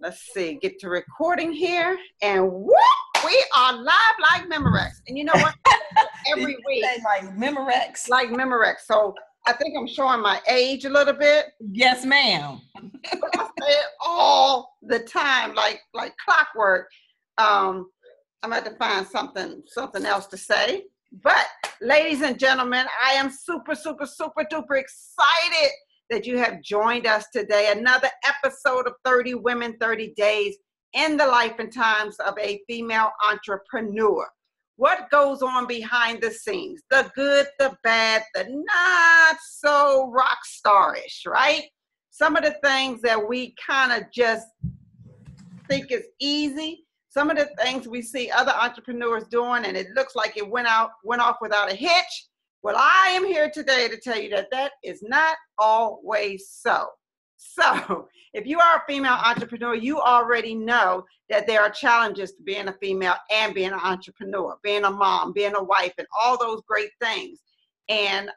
let's see, get to recording here, and whoop, we are live like Memorex. And you know what? Every week, like Memorex. Like Memorex. So I think I'm showing my age a little bit. Yes, ma'am. But I say it all the time, like clockwork. I'm about to find something else to say. But ladies and gentlemen, I am super duper excited that you have joined us today. Another episode of 30 Women, 30 Days in the life and times of a female entrepreneur. What goes on behind the scenes? The good, the bad, the not so rock starish, right? Some of the things that we kind of just think is easy. Some of the things we see other entrepreneurs doing, and it looks like it went off without a hitch. Well, I am here today to tell you that is not always so. So if you are a female entrepreneur, you already know that there are challenges to being a female and being an entrepreneur, being a mom, being a wife, and all those great things. And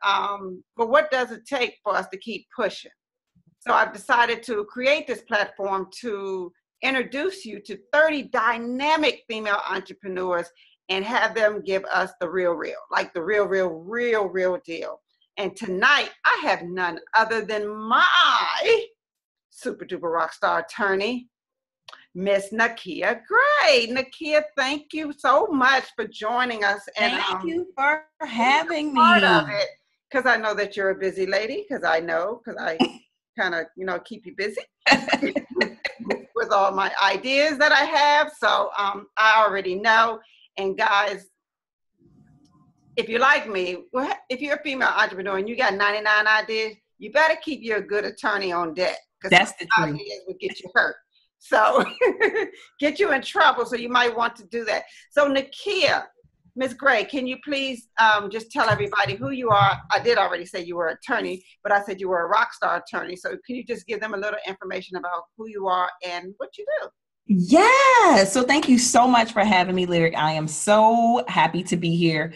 but what does it take for us to keep pushing? So I've decided to create this platform to introduce you to 30 dynamic female entrepreneurs and have them give us the real, like the real deal. And tonight I have none other than my super duper rock star attorney, Miss Nakia Gray. Nakia, thank you so much for joining us. And thank you for having me. Because I know that you're a busy lady, because I kind of, keep you busy with all my ideas that I have. So I already know. And guys, if you're like me, if you're a female entrepreneur and you got 99 ideas, you better keep your good attorney on deck. That's the truth. Ideas will get you hurt. So get you in trouble. So you might want to do that. So Nakia, Ms. Gray, can you please just tell everybody who you are? I did already say you were an attorney, but I said you were a rock star attorney. So can you just give them a little information about who you are and what you do? Yeah. So thank you so much for having me, Lyric. I am so happy to be here.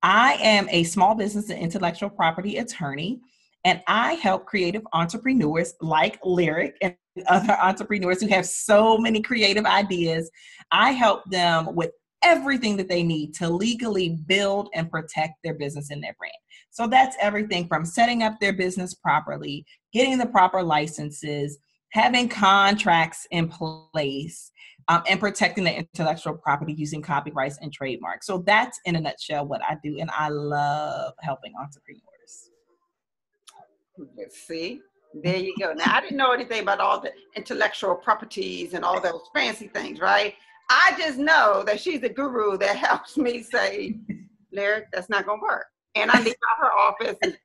I am a small business and intellectual property attorney, and I help creative entrepreneurs like Lyric and other entrepreneurs who have so many creative ideas. I help them with everything that they need to legally build and protect their business and their brand. So that's everything from setting up their business properly, getting the proper licenses, having contracts in place, and protecting the intellectual property using copyrights and trademarks. So that's in a nutshell what I do, and I love helping entrepreneurs. Let's see. There you go. Now, I didn't know anything about all the intellectual properties and all those fancy things, right? I just know that she's the guru that helps me say, Lyric, that's not going to work. And I leave out her office and,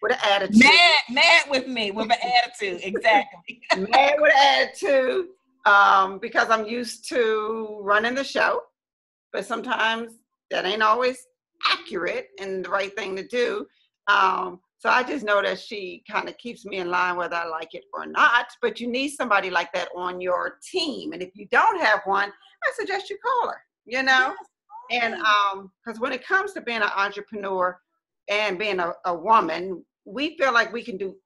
with an attitude. Mad with me, with an attitude, exactly. Mad with an attitude, because I'm used to running the show, but sometimes that ain't always accurate and the right thing to do. So I just know that she kind of keeps me in line whether I like it or not, but you need somebody like that on your team. And if you don't have one, I suggest you call her, Yes. And because when it comes to being an entrepreneur and being a woman, we feel like we can do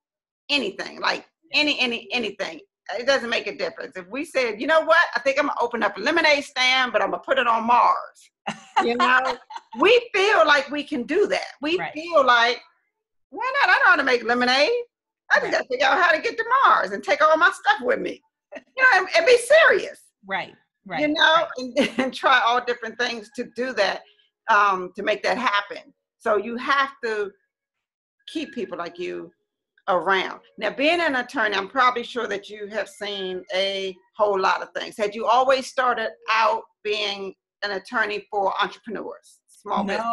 anything, like anything. It doesn't make a difference. If we said, you know what, I think I'm going to open up a lemonade stand, but I'm going to put it on Mars. We feel like we can do that. We feel like, why not? I know how to make lemonade. I just got to figure out how to get to Mars and take all my stuff with me, and be serious. Right. And try all different things to do that, to make that happen. So you have to keep people like you around. Now, being an attorney, I'm probably sure that you have seen a whole lot of things. Had you always started out being an attorney for entrepreneurs, small business?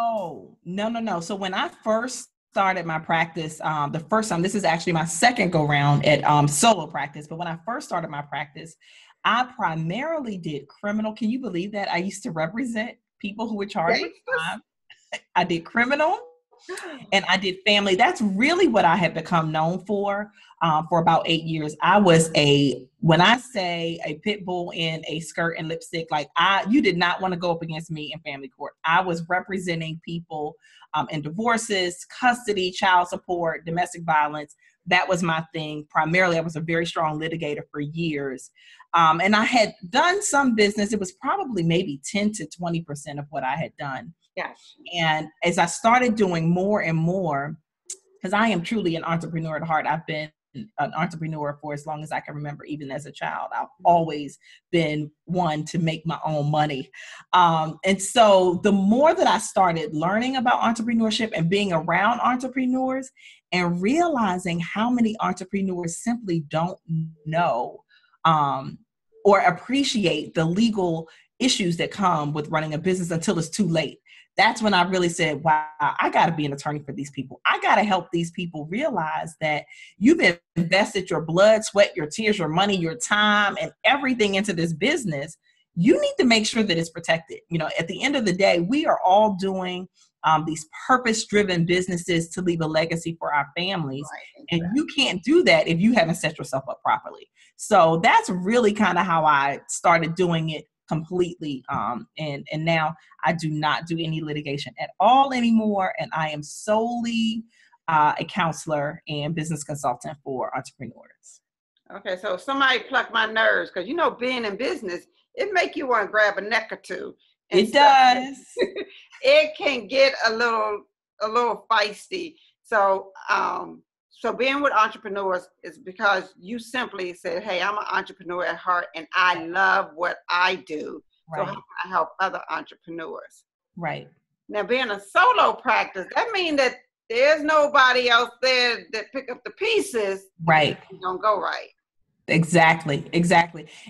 No. So when I first started my practice, the first time, this is actually my second go round at solo practice, but when I first started my practice, I primarily did criminal. Can you believe that? I used to represent people who were charged with crime. I did criminal and I did family. That's really what I had become known for about 8 years. I was when I say a pit bull in a skirt and lipstick, you did not want to go up against me in family court. I was representing people in divorces, custody, child support, domestic violence, that was my thing. Primarily, I was a very strong litigator for years. And I had done some business. It was probably maybe 10 to 20% of what I had done. Yes. And as I started doing more and more, because I am truly an entrepreneur at heart, I've been an entrepreneur for as long as I can remember, even as a child. I've always been one to make my own money. And so the more that I started learning about entrepreneurship and being around entrepreneurs and realizing how many entrepreneurs simply don't know or appreciate the legal issues that come with running a business until it's too late. That's when I really said, wow, I got to be an attorney for these people. I got to help these people realize that you've invested your blood, sweat, your tears, your money, your time, and everything into this business. You need to make sure that it's protected. You know, at the end of the day, we are all doing these purpose-driven businesses to leave a legacy for our families. Right. And you can't do that if you haven't set yourself up properly. So that's really kind of how I started doing it completely. And now I do not do any litigation at all anymore. And I am solely a counselor and business consultant for entrepreneurs. Okay, so somebody plucked my nerves because, you know, being in business, it make you want to grab a neck or two. It does. It can get a little feisty. So, so being with entrepreneurs is because you simply said, hey, I'm an entrepreneur at heart and I love what I do. Right. So how can I help other entrepreneurs? Right. Now, being a solo practice, that means that there's nobody else there that pick up the pieces. Right. It don't go right. Exactly.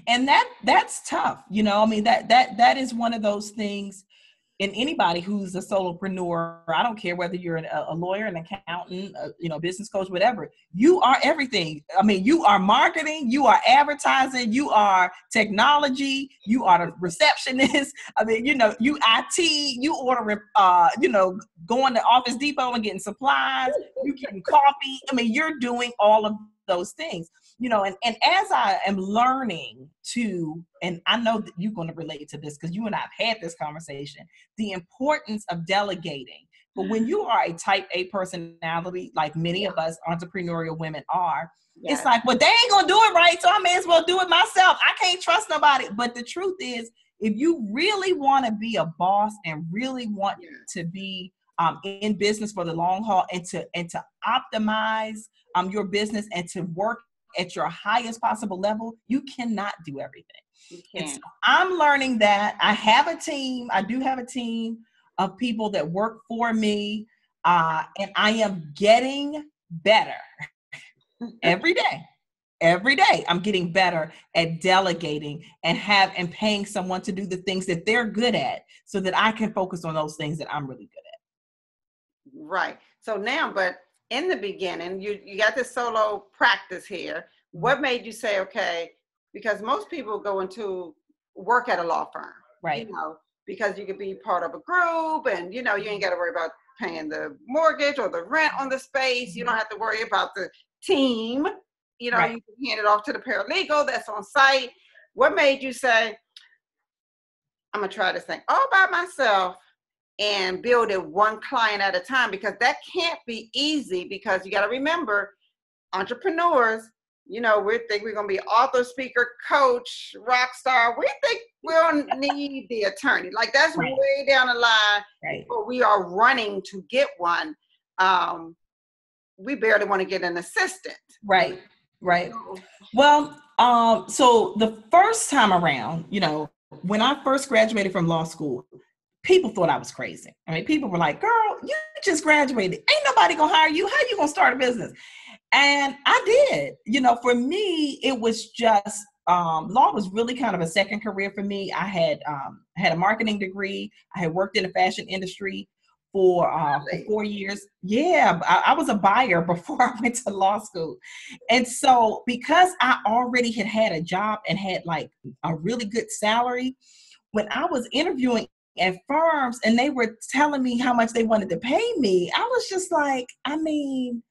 And that's tough. You know, I mean, that is one of those things. And anybody who's a solopreneur, I don't care whether you're a lawyer, an accountant, business coach, whatever, you are everything. I mean, you are marketing, you are advertising, you are technology, you are the receptionist. I mean, you IT, you ordering, going to Office Depot and getting supplies, you getting coffee. I mean, you're doing all of those things. And as I am learning to, and I know that you're going to relate to this because you and I have had this conversation, the importance of delegating. But when you are a type A personality, like many of us entrepreneurial women are, It's like, well, they ain't going to do it right, so I may as well do it myself. I can't trust nobody. But the truth is, if you really want to be a boss and really want to be in business for the long haul and to optimize your business and to work at your highest possible level, you cannot do everything. You can. So I'm learning that. I have a team. I do have a team of people that work for me, and I am getting better every day. Every day, I'm getting better at delegating and paying someone to do the things that they're good at, so that I can focus on those things that I'm really good at. Right. So now, but in the beginning, you got this solo practice here. What made you say, okay, because most people go into work at a law firm, right? Because you could be part of a group and, you ain't got to worry about paying the mortgage or the rent on the space. You don't have to worry about the team. Right. You can hand it off to the paralegal that's on site. What made you say, I'm going to try this thing all by myself and build it one client at a time? Because that can't be easy, because you got to remember, entrepreneurs, we think we're going to be author, speaker, coach, rock star. We think we'll need the attorney. Like, that's right. Way down the line. Right. But we are running to get one. We barely want to get an assistant. Right. Right. Well, so the first time around, when I first graduated from law school, people thought I was crazy. I mean, people were like, girl, you just graduated. Ain't nobody gonna hire you. How you gonna start a business? And I did. For me, it was just, law was really kind of a second career for me. I had a marketing degree. I had worked in the fashion industry for 4 years. Yeah, I was a buyer before I went to law school. And so because I already had a job and had like a really good salary, when I was interviewing at firms and they were telling me how much they wanted to pay me, I was just like, I mean,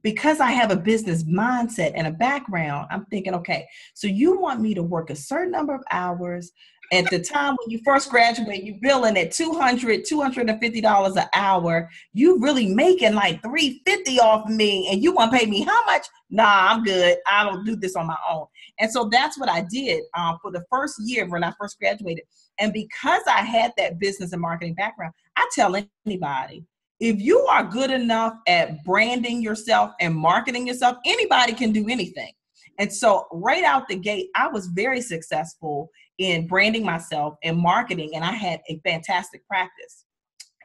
because I have a business mindset and a background, I'm thinking, okay, so you want me to work a certain number of hours. At the time when you first graduate, you're billing at $250 an hour. You really making like $350 off me, and you want to pay me how much? Nah, I'm good. I don't do this on my own. And so that's what I did for the first year when I first graduated. And because I had that business and marketing background, I tell anybody, if you are good enough at branding yourself and marketing yourself, anybody can do anything. And so right out the gate, I was very successful in branding myself and marketing, and I had a fantastic practice.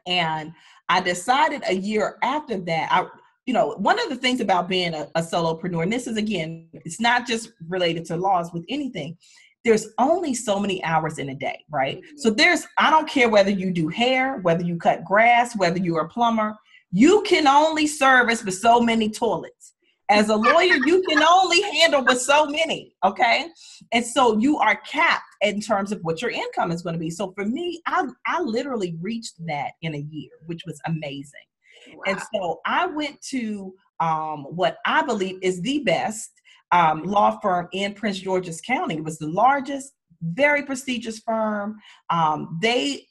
And I decided a year after that, one of the things about being a solopreneur, and this is, again, it's not just related to laws with anything. There's only so many hours in a day, right? So I don't care whether you do hair, whether you cut grass, whether you're a plumber, you can only service with so many toilets. As a lawyer, you can only handle with so many, okay? And so you are capped in terms of what your income is going to be. So for me, I literally reached that in a year, which was amazing. Wow. And so I went to what I believe is the best law firm in Prince George's County. It was the largest, very prestigious firm. They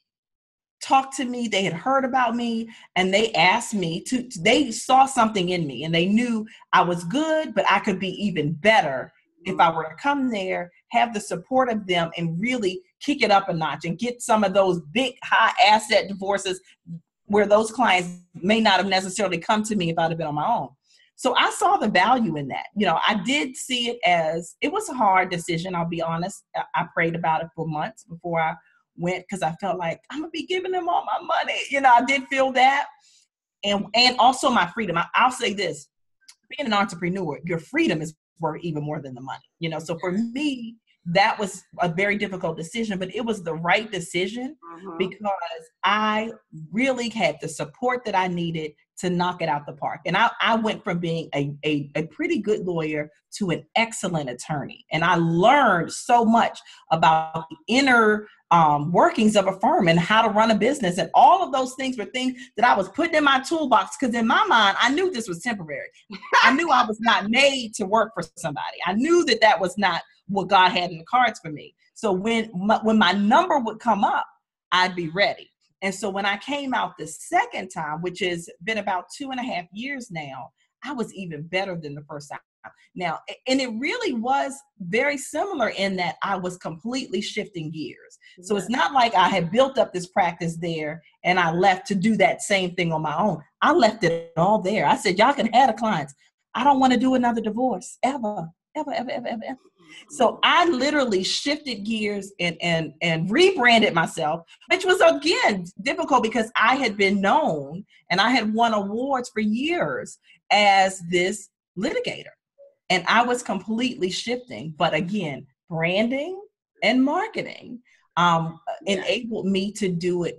talked to me, they had heard about me, and they asked me they saw something in me, and they knew I was good, but I could be even better if I were to come there, have the support of them, and really kick it up a notch and get some of those big, high asset divorces where those clients may not have necessarily come to me if I'd have been on my own. So I saw the value in that. I did see it as, it was a hard decision, I'll be honest. I prayed about it for months before I went, because I felt like I'm gonna be giving them all my money. I did feel that. And also my freedom. I'll say this, being an entrepreneur, your freedom is worth even more than the money. So for me, that was a very difficult decision, but it was the right decision because I really had the support that I needed to knock it out the park. And I went from being a pretty good lawyer to an excellent attorney. And I learned so much about the inner workings of a firm and how to run a business. And all of those things were things that I was putting in my toolbox, because in my mind, I knew this was temporary. I knew I was not made to work for somebody. I knew that was not what God had in the cards for me. So when my number would come up, I'd be ready. And so when I came out the second time, which has been about 2.5 years now, I was even better than the first time. Now, and it really was very similar in that I was completely shifting gears. So it's not like I had built up this practice there and I left to do that same thing on my own. I left it all there. I said, y'all can have the clients. I don't want to do another divorce ever. So I literally shifted gears and rebranded myself, which was, again, difficult because I had been known and I had won awards for years as this litigator. And I was completely shifting. But again, branding and marketing enabled me to do it,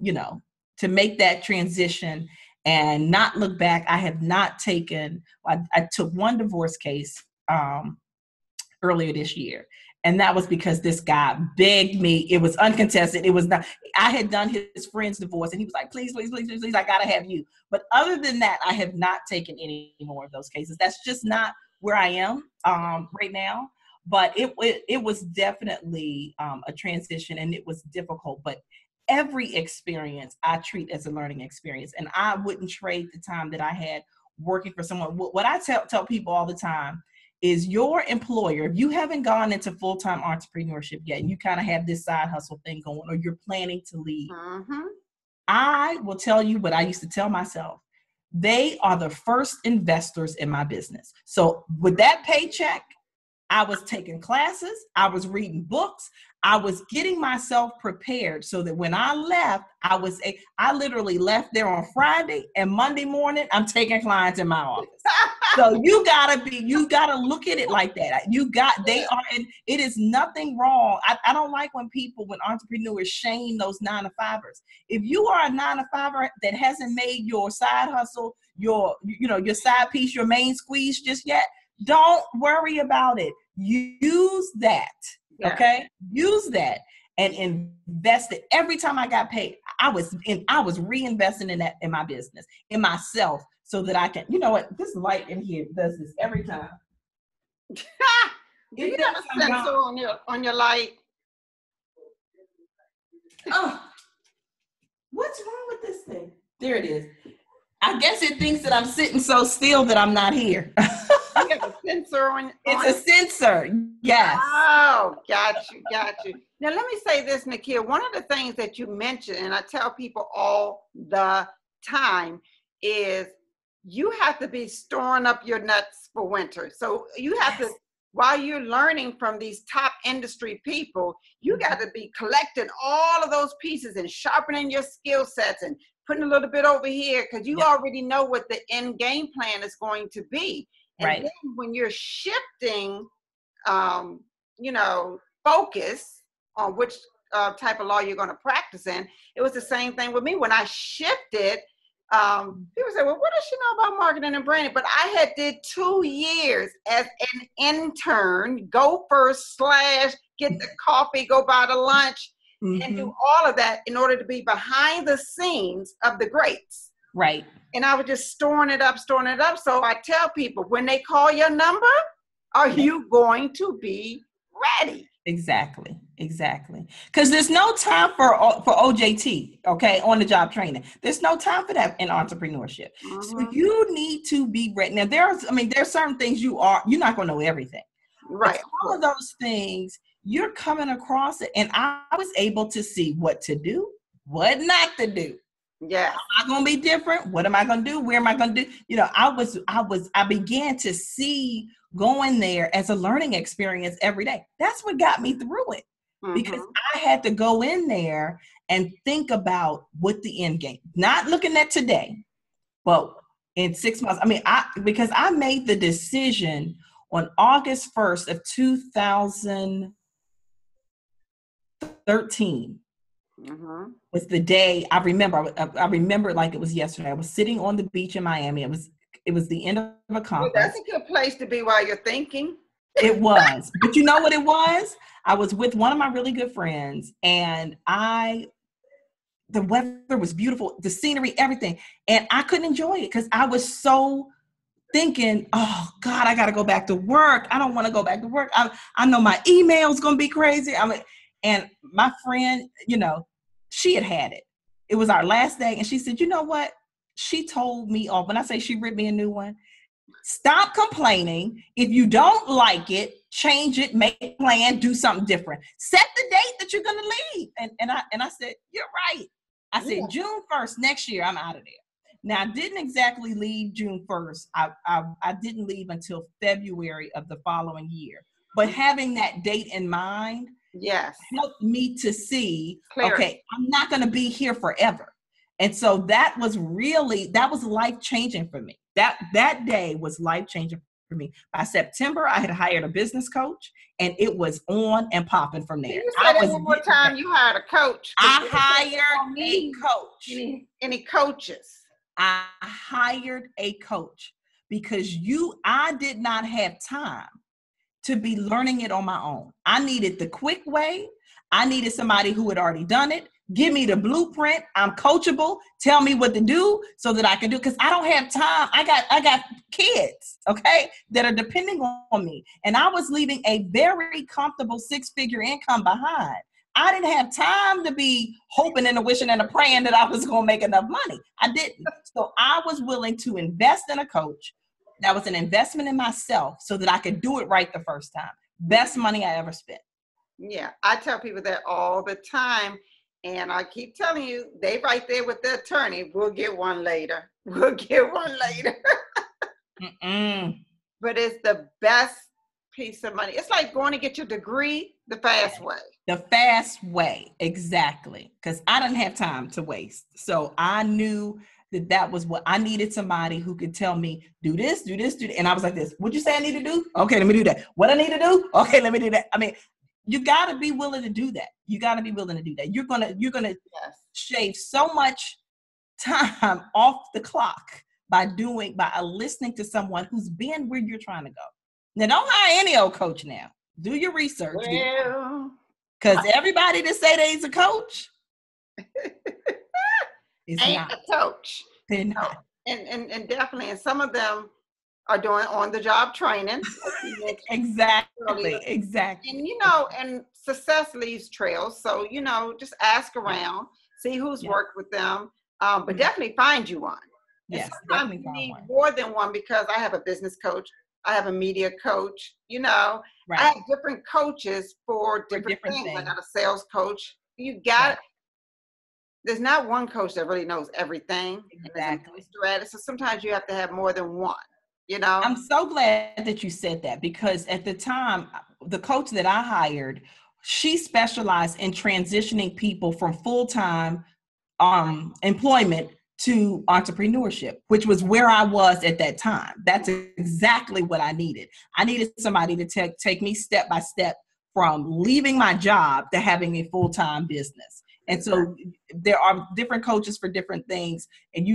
to make that transition and not look back. I have not taken, I took one divorce case earlier this year. And that was because this guy begged me. It was uncontested. It was not, I had done his friend's divorce and he was like, please, please, please, please, please, I gotta have you. But other than that, I have not taken any more of those cases. That's just not where I am right now. But it was definitely a transition, and it was difficult. But every experience I treat as a learning experience. And I wouldn't trade the time that I had working for someone. What I tell people all the time is, your employer, if you haven't gone into full-time entrepreneurship yet, and you kind of have this side hustle thing going, or you're planning to leave, I will tell you what I used to tell myself. They are the first investors in my business. So with that paycheck, I was taking classes, I was reading books, I was getting myself prepared so that when I left, I literally left there on Friday, and Monday morning, I'm taking clients in my office. So you gotta look at it like that. And it is nothing wrong. I don't like when entrepreneurs shame those 9-to-5ers. If you are a 9-to-5er that hasn't made your side hustle, your side piece, your main squeeze just yet, don't worry about it. Use that. Okay? Use that and invest it. Every time I got paid, I was reinvesting in my business, in myself, so that I can, you know what, this light in here does this every time. Do you have a sensor on your light? Oh, what's wrong with this thing? There it is. I guess it thinks that I'm sitting so still that I'm not here. You have a sensor on. It's a sensor. Yes. Oh, got you. Now let me say this, Nakia. One of the things that you mentioned, and I tell people all the time, is you have to be storing up your nuts for winter. So you have to, while you're learning from these top industry people, you got to be collecting all of those pieces and sharpening your skill sets and putting a little bit over here, because you already know what the end game plan is going to be. And then when you're shifting, focus on which type of law you're going to practice in, it was the same thing with me. When I shifted, people say, well, what does she know about marketing and branding? But I had did 2 years as an intern, go first / get the coffee, go buy the lunch, and do all of that in order to be behind the scenes of the greats. Right. And I was just storing it up. So I tell people, when they call your number, are you going to be ready? Exactly. Because there's no time for OJT, okay, on the job training. There's no time for that in entrepreneurship. So you need to be ready. Now, there's certain things you're not going to know everything. Right. All of those things, you're coming across it. And I was able to see what to do, what not to do. Yeah. Am I going to be different? What am I going to do? Where am I going to do? You know, I began to see going there as a learning experience every day. That's what got me through it, because I had to go in there and think about what the end game, not looking at today, but in 6 months. Because I made the decision on August 1st of 2013. Was the day I remember. I remember like it was yesterday. I was sitting on the beach in Miami. It was the end of a conference. Well, that's a good place to be while you're thinking. It was. But you know what it was? I was with one of my really good friends, and the weather was beautiful, the scenery, everything. And I couldn't enjoy it because I was so thinking, oh God, I got to go back to work. I don't want to go back to work. I know my email's going to be crazy. And my friend, she had it. It was our last day. And she said, you know what? She told me off. When I say she ripped me a new one, stop complaining. If you don't like it, change it, make a plan, do something different. Set the date that you're going to leave. And I said, you're right. I said, June 1st, next year, I'm out of there. Now, I didn't exactly leave June 1st. I didn't leave until February of the following year. But having that date in mind, helped me to see, okay, I'm not going to be here forever. And so that was life-changing for me. That day was life-changing for me. By September, I had hired a business coach, and it was on and popping from there. You said it one more time. You hired a coach. I hired a coach. Any coaches? I hired a coach because I did not have time to be learning it on my own. I needed the quick way. I needed somebody who had already done it. Give me the blueprint. I'm coachable. Tell me what to do so that I can do. Because I don't have time. I got kids, okay, that are depending on me. And I was leaving a very comfortable 6-figure income behind. I didn't have time to be hoping and a wishing and a praying that I was going to make enough money. I didn't. So I was willing to invest in a coach. That was an investment in myself so that I could do it right the first time. Best money I ever spent. Yeah, I tell people that all the time. And I keep telling you, they right there with the attorney. We'll get one later. But it's the best piece of money. It's like going to get your degree the fast way. The fast way, exactly. Because I didn't have time to waste. So I knew that was what I needed, somebody who could tell me, do this, do this, do that. And I was like this, what'd you say I need to do? Okay, let me do that. What I need to do? Okay, let me do that. I mean, you got to be willing to do that. You're going to shave so much time off the clock by listening to someone who's been where you're trying to go. Now, don't hire any old coach now. Do your research. Because everybody that say they's a coach is ain't not a coach. They're not. And definitely, and some of them are doing on the job training, like you mentioned earlier. Exactly. And and success leaves trails. So just ask around, see who's Yep. worked with them, but Mhm. definitely find you one. And Yes, sometimes definitely you find need one. more than one, because I have a business coach, I have a media coach. I Right. have different coaches for For different different things. I things. got a sales coach. Right. There's not one coach that really knows everything and is a Exactly. master at it. So sometimes you have to have more than one, you know? I'm so glad that you said that, because at the time, the coach that I hired, she specialized in transitioning people from full-time employment to entrepreneurship, which was where I was at that time. That's exactly what I needed. I needed somebody to take me step by step from leaving my job to having a full-time business. And so there are different coaches for different things, and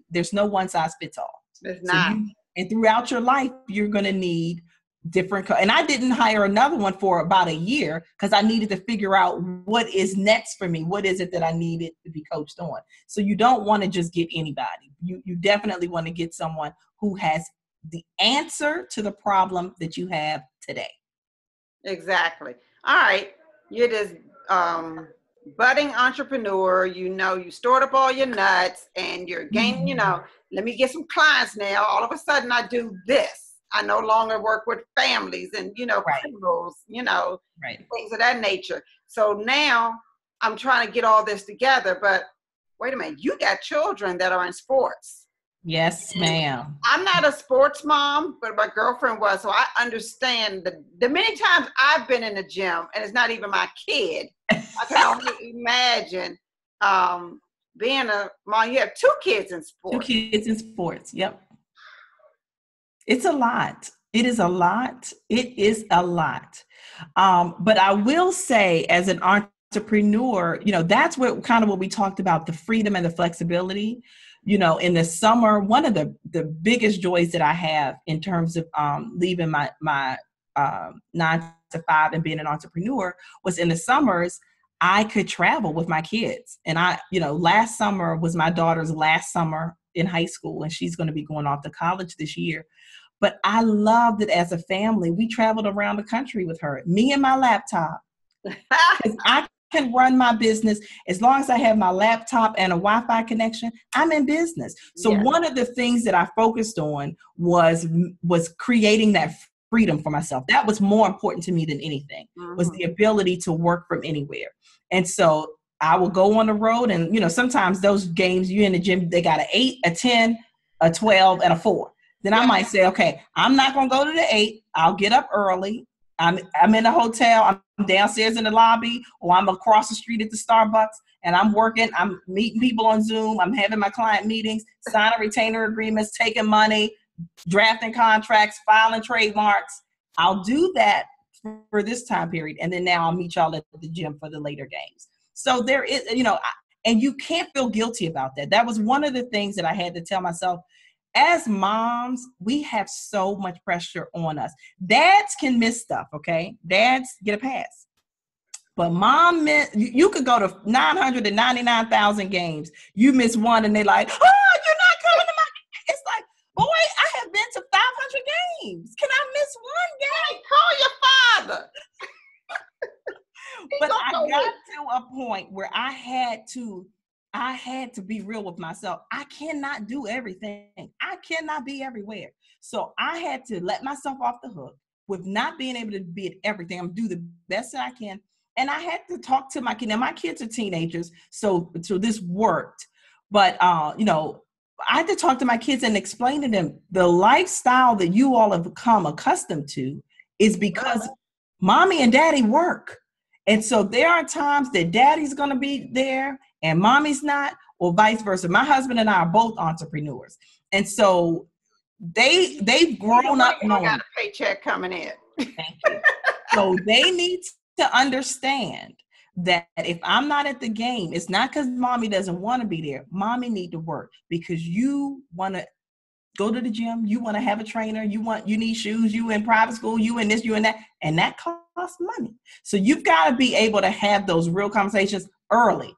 there's no one size fits all. It's So not. and throughout your life, you're going to need different. And I didn't hire another one for about a year, because I needed to figure out what is next for me. What is it that I needed to be coached on? So you don't want to just get anybody. You definitely want to get someone who has the answer to the problem that you have today. Exactly. All right. You're this budding entrepreneur. You stored up all your nuts and you're gaining, let me get some clients now. All of a sudden, I do this. I no longer work with families and, Right, criminals, right. things of that nature. So now I'm trying to get all this together. But wait a minute, you got children that are in sports. Yes, ma'am. I'm not a sports mom, but my girlfriend was, so I understand the many times I've been in the gym and it's not even my kid. I can only imagine being a mom. You have two kids in Two sports. kids in sports. Yep. It's a lot. It is a lot. It is a lot. But I will say, as an entrepreneur, that's what we talked about, the freedom and the flexibility. In the summer, one of the biggest joys that I have in terms of leaving my 9 to 5 and being an entrepreneur was in the summers, I could travel with my kids. And last summer was my daughter's last summer in high school, and she's going to be going off to college this year. But I loved it as a family. We traveled around the country with her, me and my laptop, because I can run my business as long as I have my laptop and a Wi-Fi connection. I'm in business. So Yes. one of the things that I focused on was creating that freedom for myself. That was more important to me than anything, was the ability to work from anywhere. And so I will go on the road, and sometimes those games, you in the gym, they got an 8, a 10, a 12, and a 4. Then I might say, okay, I'm not going to go to the 8. I'll get up early. I'm in a hotel. I'm downstairs in the lobby, or I'm across the street at the Starbucks, and I'm working. I'm meeting people on Zoom. I'm having my client meetings, signing retainer agreements, taking money, drafting contracts, filing trademarks. I'll do that for this time period. And then now I'll meet y'all at the gym for the later games. So there is, and you can't feel guilty about that. That was one of the things that I had to tell myself. As moms, we have so much pressure on us. Dads can miss stuff, okay? Dads get a pass. But you could go to 999,000 games. You miss one and they're like, oh, you're not coming to my game. It's like, boy, I have been to 500 games. Can I miss one game? Call your father. But I got to a point where I had to be real with myself. I cannot do everything. I cannot be everywhere. So I had to let myself off the hook with not being able to be at everything. I'm do the best that I can. And I had to talk to my kids. Now my kids are teenagers, so this worked. But I had to talk to my kids and explain to them the lifestyle that you all have become accustomed to is because mommy and daddy work. And so there are times that daddy's going to be there and mommy's not, or vice versa. My husband and I are both entrepreneurs. And so they've grown up knowing. Got a paycheck coming in. Thank you. So they need to understand that if I'm not at the game, it's not because mommy doesn't want to be there. Mommy need to work because you want to go to the gym. You want to have a trainer. You need shoes. You in private school. You in this, you in that. And that costs money. So you've got to be able to have those real conversations early.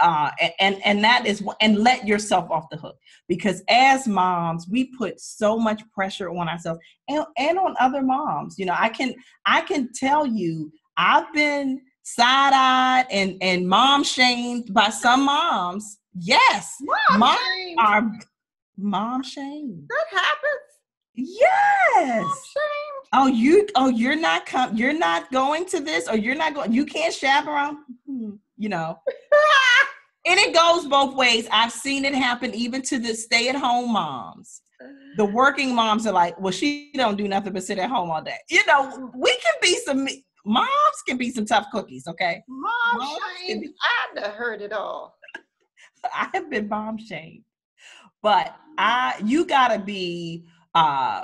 and that is, and let yourself off the hook, because as moms we put so much pressure on ourselves and on other moms. I can tell you, I've been side-eyed and mom shamed by some moms. Yes, moms are mom shamed. That happens. Yes. Mom shamed. You're not going to this, or you're not going, you can't chaperone, and it goes both ways. I've seen it happen even to the stay-at-home moms. The working moms are like, well, she don't do nothing but sit at home all day. Moms can be some tough cookies, okay? Mom shamed. I've heard it all. I have been mom shamed. But you gotta be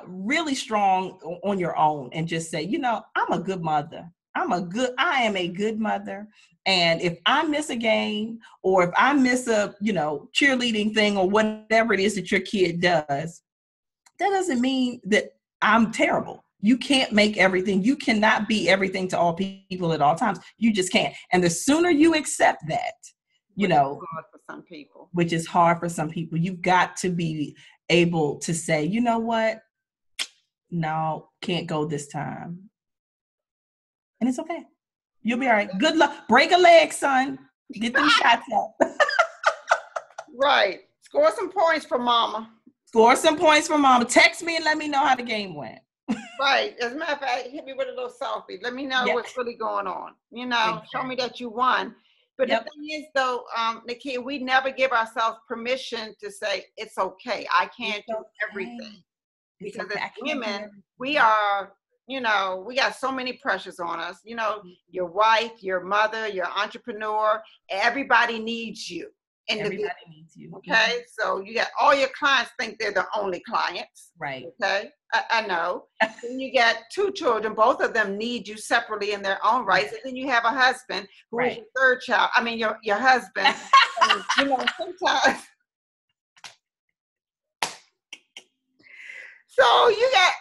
really strong on your own and just say, I'm a good mother. I am a good mother. And if I miss a game, or if I miss a, cheerleading thing, or whatever it is that your kid does, that doesn't mean that I'm terrible. You can't make everything. You cannot be everything to all people at all times. You just can't. And the sooner you accept that, which is hard for some people. Which is hard for some people. You've got to be able to say, you know what? No, can't go this time. And it's okay. You'll be all right. Good luck. Break a leg, son. Get them shots up. Right. Score some points for mama. Text me and let me know how the game went. Right. As a matter of fact, hit me with a little selfie. Let me know what's really going on. Exactly. Show me that you won. But the thing is, though, Nakia, we never give ourselves permission to say, it's okay. I can't do everything. Because as women, we are, we got so many pressures on us. Your wife, your mother, your entrepreneur, everybody needs you. Everybody needs you. Okay. Mm-hmm. So you got all your clients think they're the only clients. Right. Okay. I know. Then you got 2 children. Both of them need you separately in their own rights. And then you have a husband who is your third child. I mean, your husband. Sometimes. So you got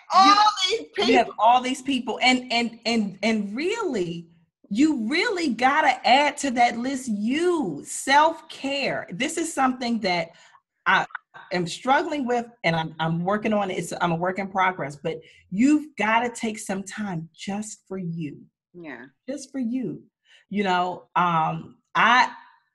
these people. You have all these people. And really, you really got to add to that list, self-care. This is something that I am struggling with, and I'm working on it. I'm a work in progress, but you've got to take some time just for you. Yeah. Just for you. I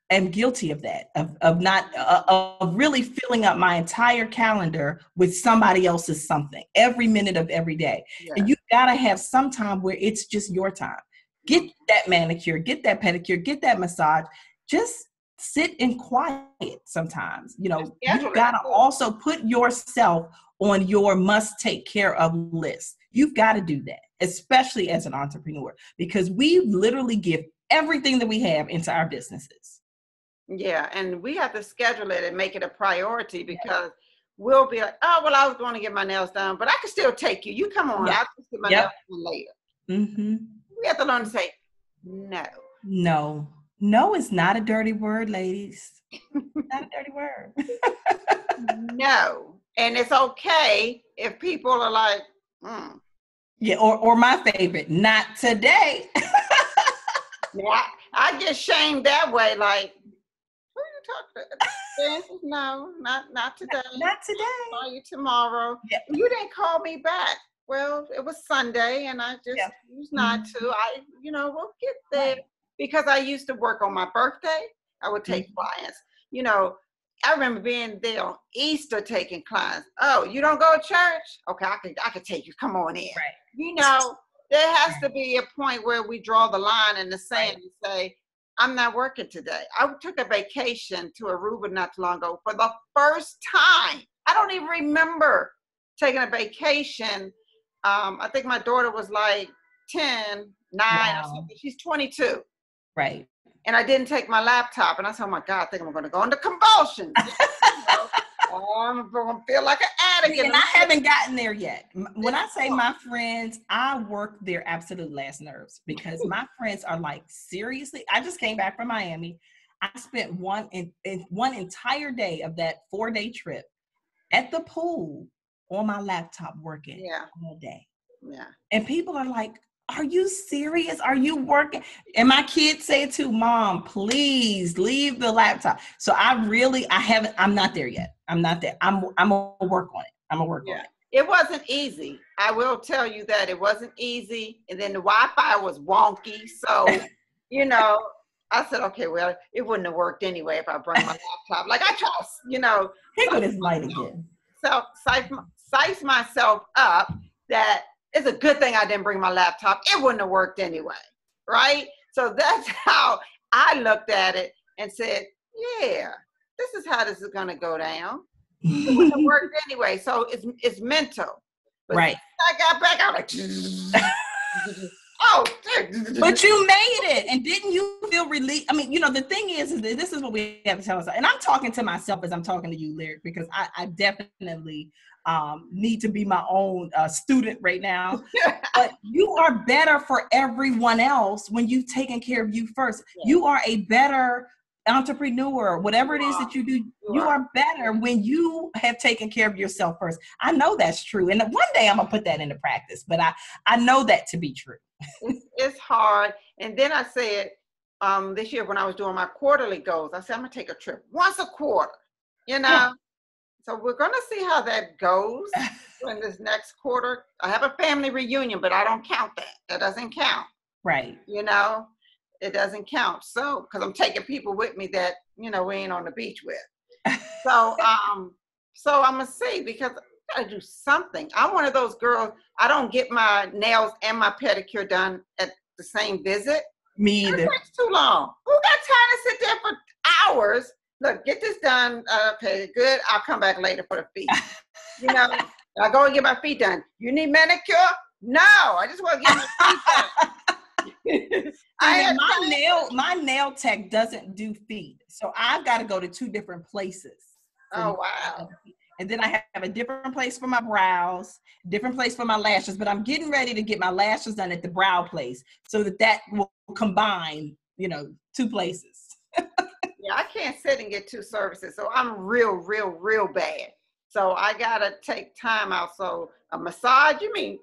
am guilty of that, of really filling up my entire calendar with somebody else's something every minute of every day. Yeah. And you've got to have some time where it's just your time. Get that manicure, get that pedicure, get that massage. Just sit in quiet sometimes. You've got to also put yourself on your must take care of list. You've got to do that, especially as an entrepreneur, because we literally give everything that we have into our businesses. Yeah, and we have to schedule it and make it a priority, because we'll be like, oh, well, I was going to get my nails done, but I can still take you. You come on, I'll just get my nails done later. Mm-hmm. We have to learn to say no. No. No is not a dirty word, ladies. Not a dirty word. No. And it's okay if people are like, Yeah, or my favorite, not today. Yeah, I get shamed that way, like, who are you talking to? No, not today. Not today. I'll call you tomorrow. Yep. You didn't call me back. Well, it was Sunday and I just used not to. We'll get there. Right. Because I used to work on my birthday. I would take clients. I remember being there on Easter taking clients. Oh, you don't go to church? Okay, I could take you. Come on in. Right. There has to be a point where we draw the line in the sand and say, I'm not working today. I took a vacation to Aruba not too long ago for the first time. I don't even remember taking a vacation. I think my daughter was like 10, 9 or something. She's 22. Right. And I didn't take my laptop. And I said, oh my God, I think I'm going to go into convulsions. I'm going to feel like an addict. And I haven't gotten there yet. When I say my friends, I work their absolute last nerves, because my friends are like, seriously? I just came back from Miami. I spent one entire day of that 4-day trip at the pool on my laptop working all day. Yeah. And people are like, are you serious? Are you working? And my kids say too, Mom, please leave the laptop. So I'm not there yet. I'm not there. I'm gonna work on it. I'm gonna work on it. It wasn't easy. I will tell you that it wasn't easy. And then the Wi-Fi was wonky. So, I said, okay, well, it wouldn't have worked anyway if I bring my laptop. Like I tried, Here go this light again. So size myself up that it's a good thing I didn't bring my laptop. It wouldn't have worked anyway, right? So that's how I looked at it and said, yeah, this is how this is going to go down. It wouldn't have worked anyway. So it's mental. But right. I got back, I was like, oh. But you made it. And didn't you feel relief? I mean, the thing is that this is what we have to tell ourselves. And I'm talking to myself as I'm talking to you, Lyric, because I definitely need to be my own student right now. But you are better for everyone else when you've taken care of you first. Yeah. You are a better entrepreneur, whatever it is that you do, you are better when you have taken care of yourself first. I know that's true. And one day I'm going to put that into practice, but I know that to be true. It's hard. And then I said, this year when I was doing my quarterly goals, I said, I'm going to take a trip once a quarter, Yeah. So we're going to see how that goes in this next quarter. I have a family reunion, but I don't count that. That doesn't count. Right. It doesn't count. So, because I'm taking people with me that, we ain't on the beach with. So, I'm going to see, because I got to do something. I'm one of those girls, I don't get my nails and my pedicure done at the same visit. Me either. It takes too long. Who got time to sit there for hours? Look, get this done. Okay, good. I'll come back later for the feet. I go and get my feet done. You need manicure? No, I just want to get my feet done. My nail tech doesn't do feet, so I've got to go to 2 different places. Oh wow! And then I have a different place for my brows, different place for my lashes. But I'm getting ready to get my lashes done at the brow place, so that will combine, 2 places. Yeah, I can't sit and get 2 services, so I'm real bad. So I gotta take time out. So a massage, you mean?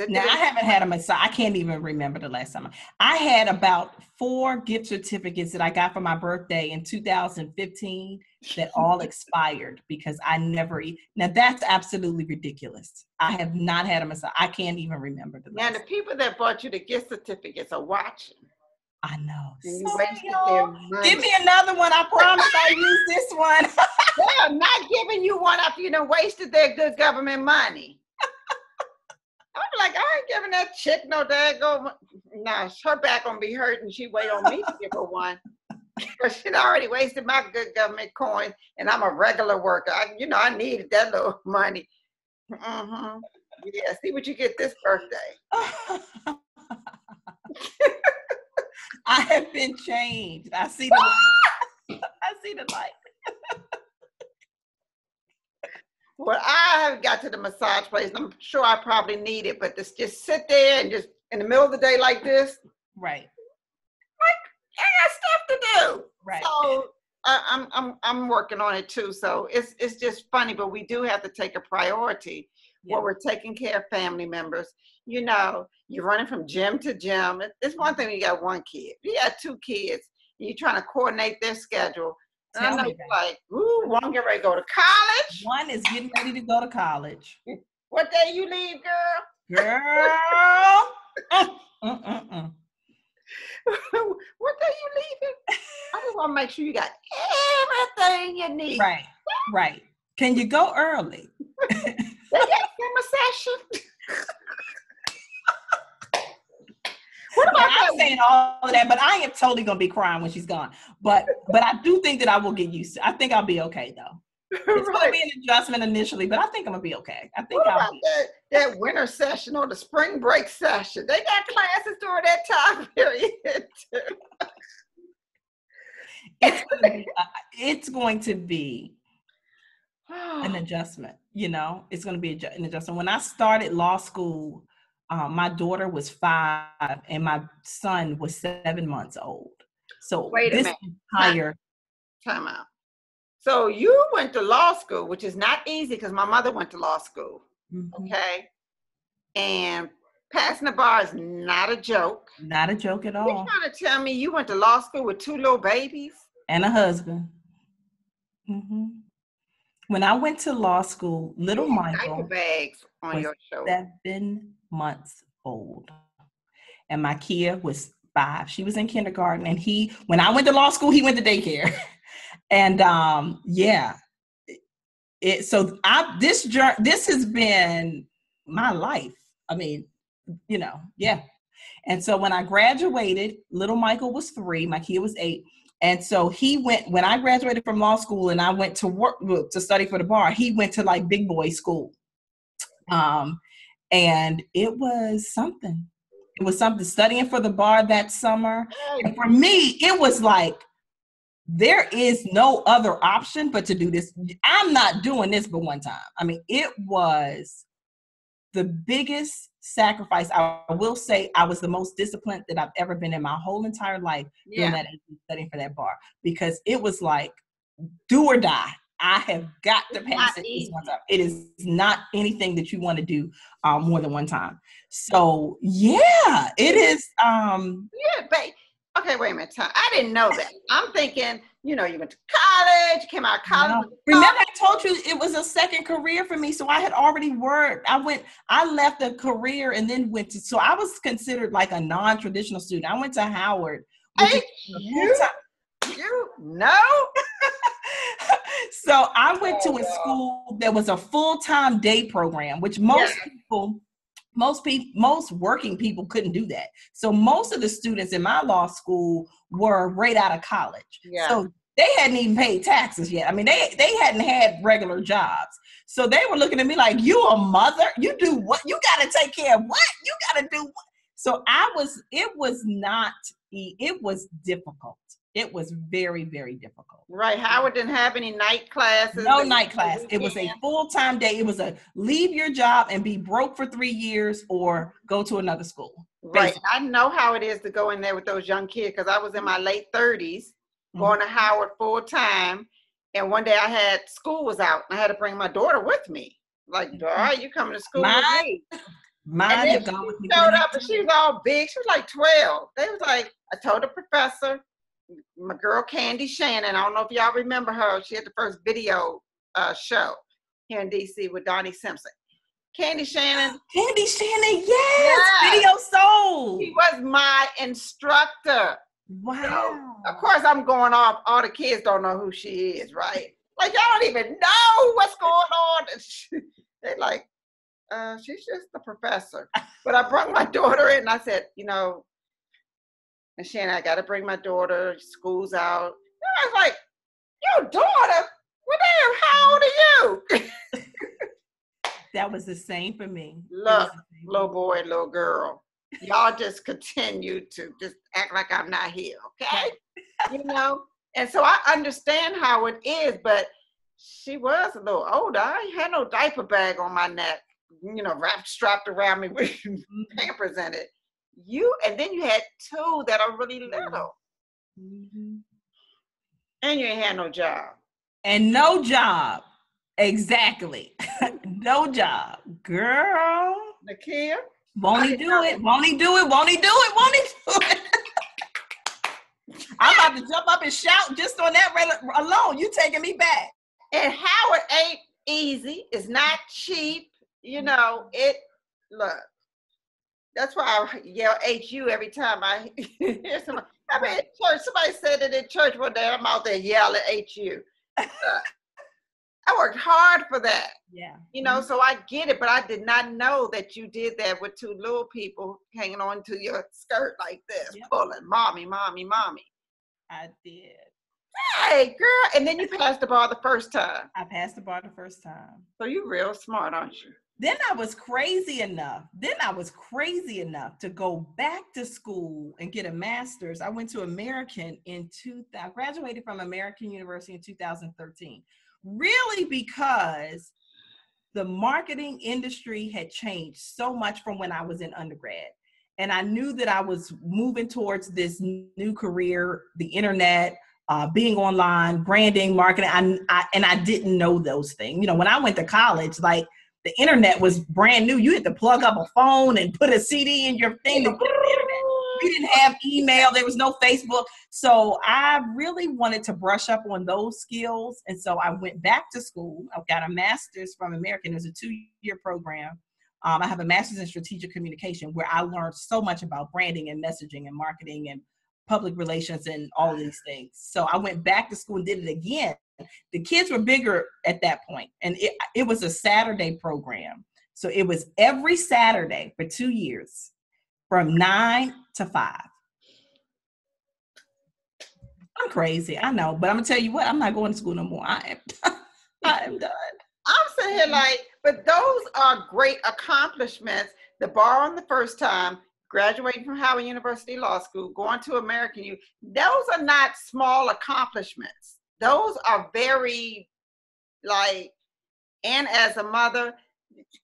Now, I haven't had a massage. I can't even remember the last time. I had about 4 gift certificates that I got for my birthday in 2015 that all expired because I never eat. Now, that's absolutely ridiculous. I have not had a massage. I can't even remember the last. Now, the people that bought you the gift certificates are watching. I know. Give me another one. I promise I'll use this one. They're not giving you one after you done wasted their good government money. I'm like, I ain't giving that chick no daggone. Nah, her back gonna be hurting. She wait on me to give her one. Because she'd already wasted my good government coins, and I'm a regular worker. I needed that little money. Mm-hmm. Yeah, see what you get this birthday. I have been changed. I see the light. I see the light. Well, I haven't got to the massage place. I'm sure I probably need it, but to just sit there and just in the middle of the day like this. Right. Like, I got stuff to do. Right. So I'm working on it too. So it's just funny, but we do have to take a priority when we're taking care of family members. You're running from gym to gym. It's one thing when you got 1 kid. You got 2 kids, and you're trying to coordinate their schedule. And I know you're like, ooh, one get ready to go to college. One is getting ready to go to college. What day you leave, girl? Girl. What day you leaving? I just want to make sure you got everything you need. Right. Can you go early? They got summer session. What about I'm saying all of that, but I am totally gonna be crying when she's gone. But I do think that I will get used to. I think I'll be okay though. It's gonna be an adjustment initially, but I think I'm gonna be okay. I think I'll be that winter session or the spring break session. They got classes during that time period. It's going to be an adjustment. It's going to be an adjustment. When I started law school, my daughter was 5 and my son was 7 months old. So wait a minute. Higher. Time out. So you went to law school, which is not easy because my mother went to law school. Mm-hmm. Okay. And Passing the bar is not a joke. Not a joke at You all. trying to tell me you went to law school with 2 little babies? And a husband. Hmm. When I went to law school, little You had diaper Michael bags on was your shoulder. 7 months old. And my Kia was 5. She was in kindergarten. And when I went to law school, he went to daycare. And yeah. This has been my life. I mean, yeah. And so when I graduated, little Michael was 3, my kid was 8. And so when I graduated from law school and I went to work to study for the bar, he went to like big boy school. And it was something. It was something studying for the bar that summer. And for me, it was like, there is no other option but to do this. I'm not doing this but one time. I mean, it was the biggest sacrifice. I will say I was the most disciplined that I've ever been in my whole entire life doing that studying for that bar, because it was like do or die. I have got to pass it this one time. It is not anything that you want to do more than one time. So yeah, it is. Yeah, but okay, wait a minute. I didn't know that. I'm thinking, you went to college, came out of college. No. Remember, I told you it was a second career for me. So I had already worked. I left a career and then so I was considered like a non-traditional student. I went to Howard. You know? So I went to a school that was a full-time day program, which most working people couldn't do that. So most of the students in my law school were right out of college. Yeah. So they hadn't even paid taxes yet. I mean, they hadn't had regular jobs. So they were looking at me like, you a mother? You do what? You got to take care of what? You got to do what? So it was difficult. It was very, very difficult. Right. Howard didn't have any night classes. No night class. It was a full-time day. It was a leave your job and be broke for 3 years or go to another school. Right. I know how it is to go in there with those young kids, because I was in my late 30s going to Howard full-time. And one day school was out and I had to bring my daughter with me. Like, all right, you coming to school with me. Mine and then she showed up and she was all big. She was like 12. They was like, I told the professor, my girl Candy Shannon, I don't know if y'all remember her. She had the first video show here in DC with Donnie Simpson. Candy Shannon, yes. Video Soul. She was my instructor. Wow. So, of course, I'm going off. All the kids don't know who she is, right? Like, y'all don't even know what's going on. They're like, she's just the professor. But I brought my daughter in and I said, and Shannon, I got to bring my daughter. School's out. And I was like, your daughter? Well, damn, how old are you? That was the same for me. Look, little boy, little girl. Y'all just continue to just act like I'm not here, okay? And so I understand how it is, but she was a little older. I ain't had no diaper bag on my neck, strapped around me with Pampers in it. And then you had 2 that are really little. Mm-hmm. And you ain't had no job. And no job. Exactly. No job. Girl. Nakia? Won't he do it? Won't he do it? Won't he do it? Won't he do it? I'm about to jump up and shout just on that alone. You taking me back. And Howard ain't easy. It's not cheap. Look. That's why I yell HU every time I hear somebody. I mean, in church, somebody said it in church one day. I'm out there yelling HU. I worked hard for that. Yeah. So I get it, but I did not know that you did that with 2 little people hanging on to your skirt like this, pulling, mommy, mommy, mommy. I did. Hey, girl. And then you passed the bar the first time. I passed the bar the first time. So you're real smart, aren't you? Then I was crazy enough to go back to school and get a master's. I went to American I graduated from American University in 2013. Really because the marketing industry had changed so much from when I was in undergrad. And I knew that I was moving towards this new career, the internet, being online, branding, marketing. I didn't know those things. When I went to college, like the internet was brand new. You had to plug up a phone and put a CD in your thing to get the internet. We didn't have email. There was no Facebook. So I really wanted to brush up on those skills. And so I went back to school. I got a master's from American. It was a 2-year program. I have a master's in strategic communication where I learned so much about branding and messaging and marketing and public relations and all of these things. So I went back to school and did it again. The kids were bigger at that point, and it was a Saturday program. So it was every Saturday for 2 years from 9 to 5. I'm crazy, I know, but I'm gonna tell you what, I'm not going to school no more. I am done. I'm sitting here like, but those are great accomplishments. The bar on the first time, graduating from Howard University Law School, going to American U. Those are not small accomplishments. Those are very, like, and as a mother,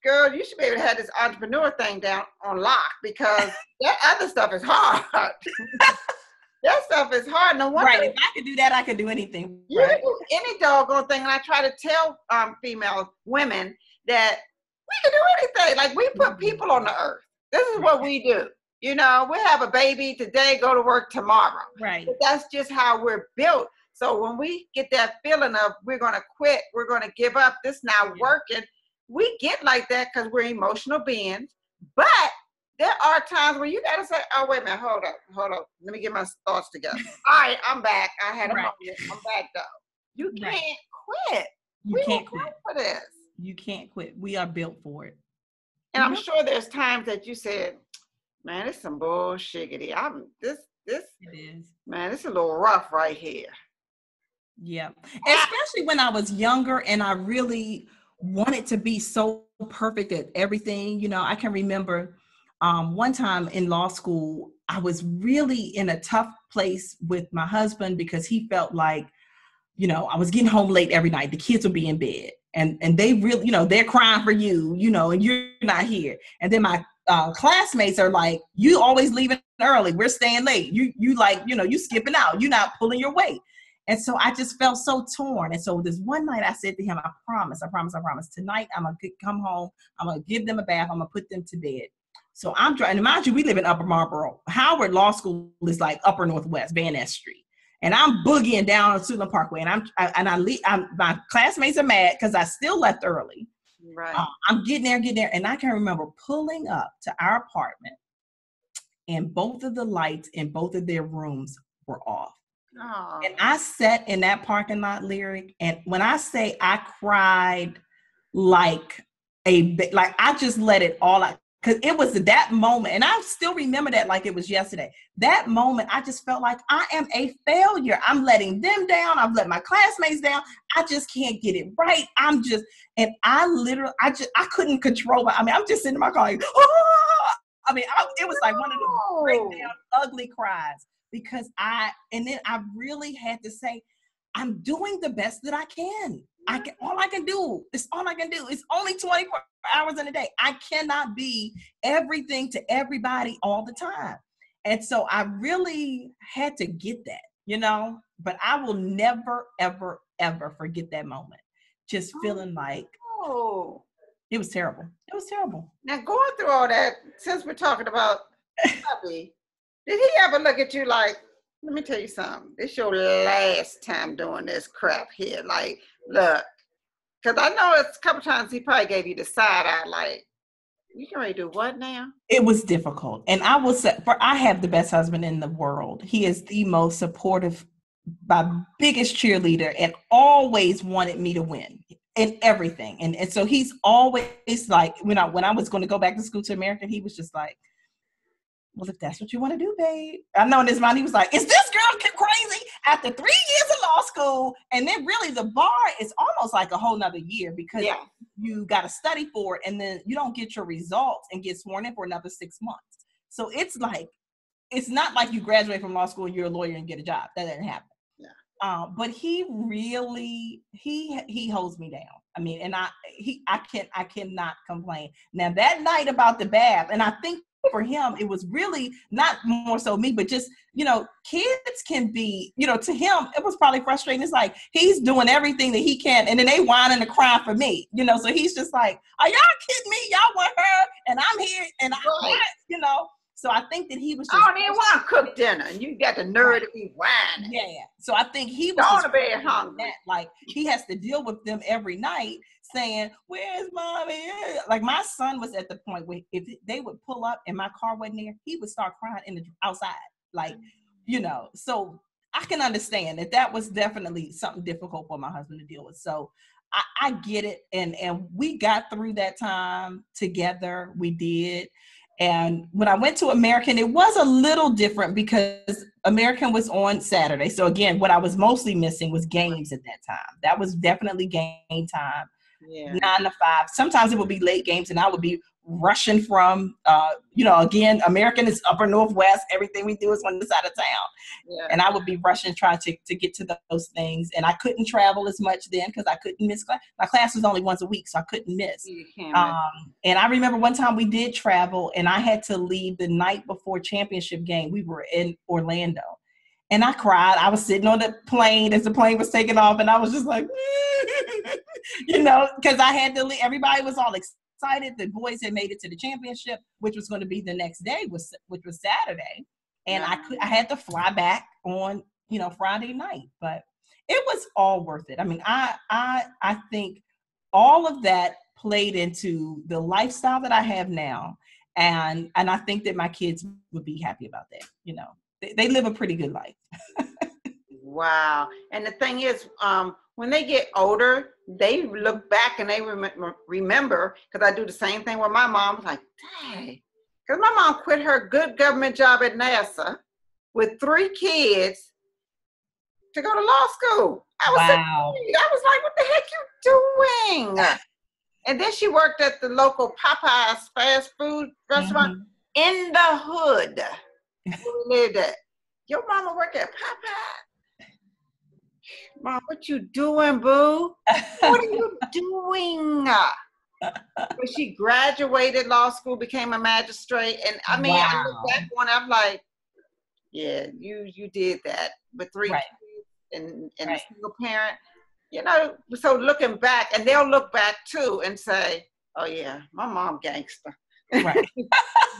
girl, you should be able to have this entrepreneur thing down on lock, because that other stuff is hard. That stuff is hard. No wonder. Right. If I could do that, I could do anything. You right? can do any doggone thing. And I try to tell female women that we can do anything. Like, we put people on the earth. This is what we do. You know, we have a baby today, go to work tomorrow. Right. But that's just how we're built. So when we get that feeling of we're going to quit, we're going to give up, this not working, we get like that because we're emotional beings. But there are times where you got to say, oh, wait a minute, hold up. Let me get my thoughts together. All right, I'm back. I had a moment. I'm back, though. You can't quit. You can't quit for this. You can't quit. We are built for it. And I'm sure there's times that you said, man, it's some bullshiggity. This it is. Man, it's a little rough right here. Yeah. Especially when I was younger and I really wanted to be so perfect at everything. You know, I can remember one time in law school, I was really in a tough place with my husband because he felt like, you know, I was getting home late every night. The kids would be in bed and they really, you know, they're crying for you, you know, and you're not here. And then my classmates are like, you always leaving early. We're staying late. You like, you know, you skipping out. You're not pulling your weight. And so I just felt so torn. And so this one night I said to him, I promise. Tonight I'm going to come home. I'm going to give them a bath. I'm going to put them to bed. So I'm trying, and mind you, we live in Upper Marlboro. Howard Law School is like Upper Northwest, Van Ness Street. And I'm boogieing down Suitland Parkway. And my classmates are mad because I still left early. Right. I'm getting there. And I can remember pulling up to our apartment and both of the lights in both of their rooms were off. Oh. And I sat in that parking lot, Lyric, and when I say I cried like I just let it all out, because it was that moment, and I still remember that like it was yesterday. That moment, I just felt like I am a failure. I'm letting them down. I've let my classmates down. I just can't get it right. And I literally, I couldn't control it. I mean, I'm just sitting in my car like, oh! I mean, it was like one of the breakdown, ugly cries. Because then I really had to say, I'm doing the best that I can. All I can do. It's only 24 hours in a day. I cannot be everything to everybody all the time. And so I really had to get that, you know, but I will never, ever, ever forget that moment. Just feeling like, it was terrible. It was terrible. Now, going through all that, since we're talking about puppy, did he ever look at you like, let me tell you something, this your last time doing this crap here. Like, look, because I know it's a couple times he probably gave you the side eye, like, you can ready to do what now? It was difficult. And I will say, I have the best husband in the world. He is the most supportive, my biggest cheerleader, and always wanted me to win in everything. And so he's always like, when I was going to go back to school to American, he was just like, well, if that's what you want to do, babe. I know in his mind, he was like, is this girl crazy? After 3 years of law school, and then really the bar is almost like a whole nother year because you got to study for it, and then you don't get your results and get sworn in for another 6 months. So it's like, it's not like you graduate from law school and you're a lawyer and get a job. That didn't happen. Yeah. But he really, he holds me down. I mean, and I cannot complain. Now that night about the bath, and I think for him, it was really not more so me, but just, kids can be, to him, it was probably frustrating. It's like, he's doing everything that he can. And then they whining and crying for me, so he's just like, are y'all kidding me? Y'all want her and I'm here and So I think that he was just. I don't even want to cook dinner, and you got the nerve to be whining. Yeah. So I think he was just be hungry. Like, he has to deal with them every night saying, where's mommy? Like, my son was at the point where if they would pull up and my car wasn't there, he would start crying outside. Like, so I can understand that was definitely something difficult for my husband to deal with. So I get it. And we got through that time together. We did. And when I went to American, it was a little different because American was on Saturday. So again, what I was mostly missing was games at that time. That was definitely game time. 9 to 5. Sometimes it would be late games and I would be rushing from, again, American is upper Northwest. Everything we do is on this side of town. Yeah. And I would be rushing trying to get to those things. And I couldn't travel as much then because I couldn't miss class. My class was only once a week, so I couldn't miss. And I remember one time we did travel and I had to leave the night before championship game. We were in Orlando. And I cried. I was sitting on the plane as the plane was taking off. And I was just like, because I had to leave. Everybody was all excited. The boys had made it to the championship, which was going to be the next day, which was Saturday. And I had to fly back on, Friday night. But it was all worth it. I mean, I think all of that played into the lifestyle that I have now. And I think that my kids would be happy about that, They live a pretty good life. Wow. And the thing is, when they get older, they look back and they remember, because I do the same thing with my mom. I was like, dang. Because my mom quit her good government job at NASA with 3 kids to go to law school. I was like, what the heck you doing? And then she worked at the local Popeyes fast food restaurant in the hood. Where we lived at. Your mama work at Popeye? Mom, what you doing, boo? What are you doing? But she graduated law school, became a magistrate. And I mean, I look back on it, I'm like, yeah, you did that with 3 kids and a single parent. So looking back, and they'll look back too and say, oh yeah, my mom gangster. Right.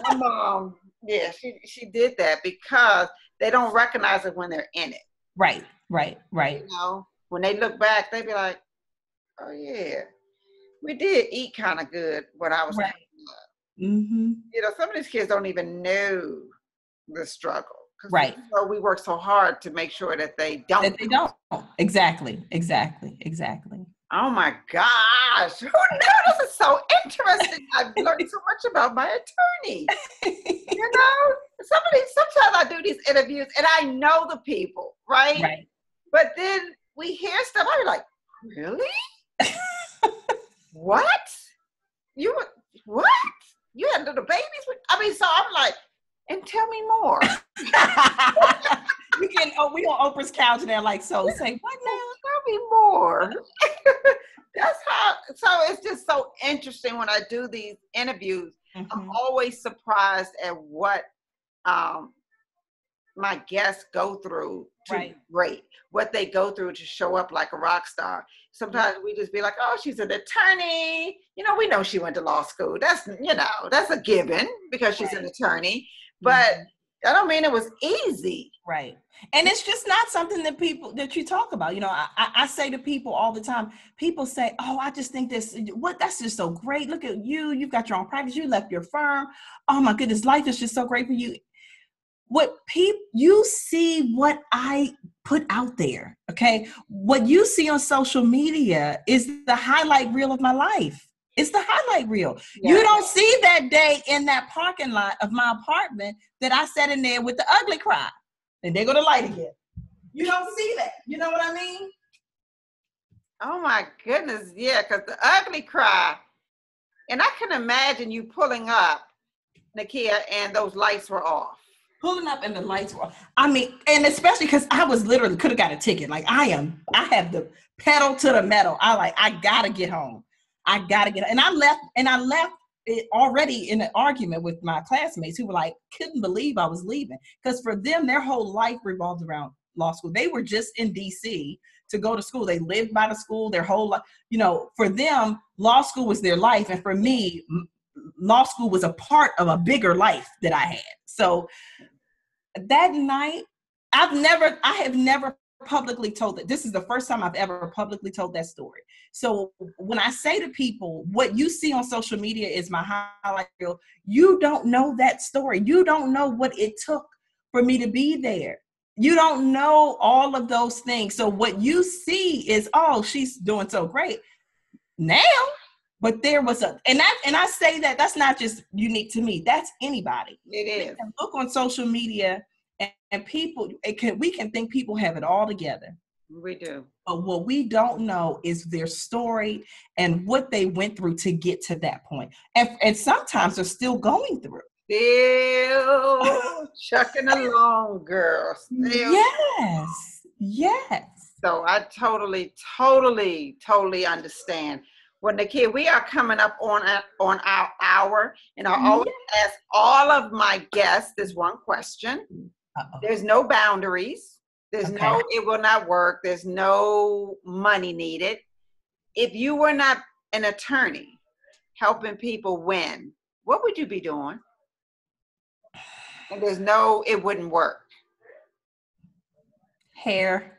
My mom, yeah, she did that because they don't recognize it when they're in it. Right. When they look back, they be like, oh yeah, we did eat kind of good when I was some of these kids don't even know the struggle. Right. We work so hard to make sure that they don't. That they don't. Exactly. Oh my gosh. Who knew? This is so interesting. I've learned so much about my attorney. Sometimes I do these interviews and I know the people, right? Right. But then we hear stuff. I'm like, really? What? What? You had little babies? So I'm like, and tell me more. We on Oprah's couch and they're like, so say what now? Tell me more. That's how, so it's just so interesting when I do these interviews. I'm always surprised at what my guests go through to be great, what they go through to show up like a rock star. Sometimes we just be like, oh, she's an attorney. We know she went to law school. That's a given because she's an attorney. But I don't mean it was easy. Right. And it's just not something that you talk about. I say to people all the time, people say, oh, I just think that's just so great. Look at you. You've got your own practice. You left your firm. Oh my goodness. Life is just so great for you. You see what I put out there. Okay. What you see on social media is the highlight reel of my life. It's the highlight reel. Yeah. You don't see that day in that parking lot of my apartment that I sat in there with the ugly cry. And they go to light again. You don't see that. You know what I mean? Oh my goodness. Yeah, because the ugly cry. And I can imagine you pulling up, Nakia, and those lights were off. Pulling up and the lights were off. I mean, and especially because I was literally could have got a ticket. Like I have the pedal to the metal. I gotta get home. And I left already in an argument with my classmates who were like, couldn't believe I was leaving. Because for them, their whole life revolved around law school. They were just in DC to go to school. They lived by the school their whole life. You know, for them, law school was their life. And for me, law school was a part of a bigger life that I had. So that night, I have never publicly told that. This is the first time I've ever publicly told that story. So when I say to people, what you see on social media is my highlight reel, you don't know that story. You don't know what it took for me to be there. You don't know all of those things. So what you see is, oh, she's doing so great now. But there was and I say that that's not just unique to me. That's anybody. It is. You can look on social media and people, we can think people have it all together. We do. But what we don't know is their story and what they went through to get to that point. And sometimes they're still going through. Still chucking along, girl. Still. Yes. So I totally understand. Well, Nakia, we are coming up on our hour, and I always ask all of my guests this one question. Uh-oh. There's no boundaries. There's no, it will not work. There's no money needed. If you were not an attorney helping people win, what would you be doing? And there's no, it wouldn't work. Hair.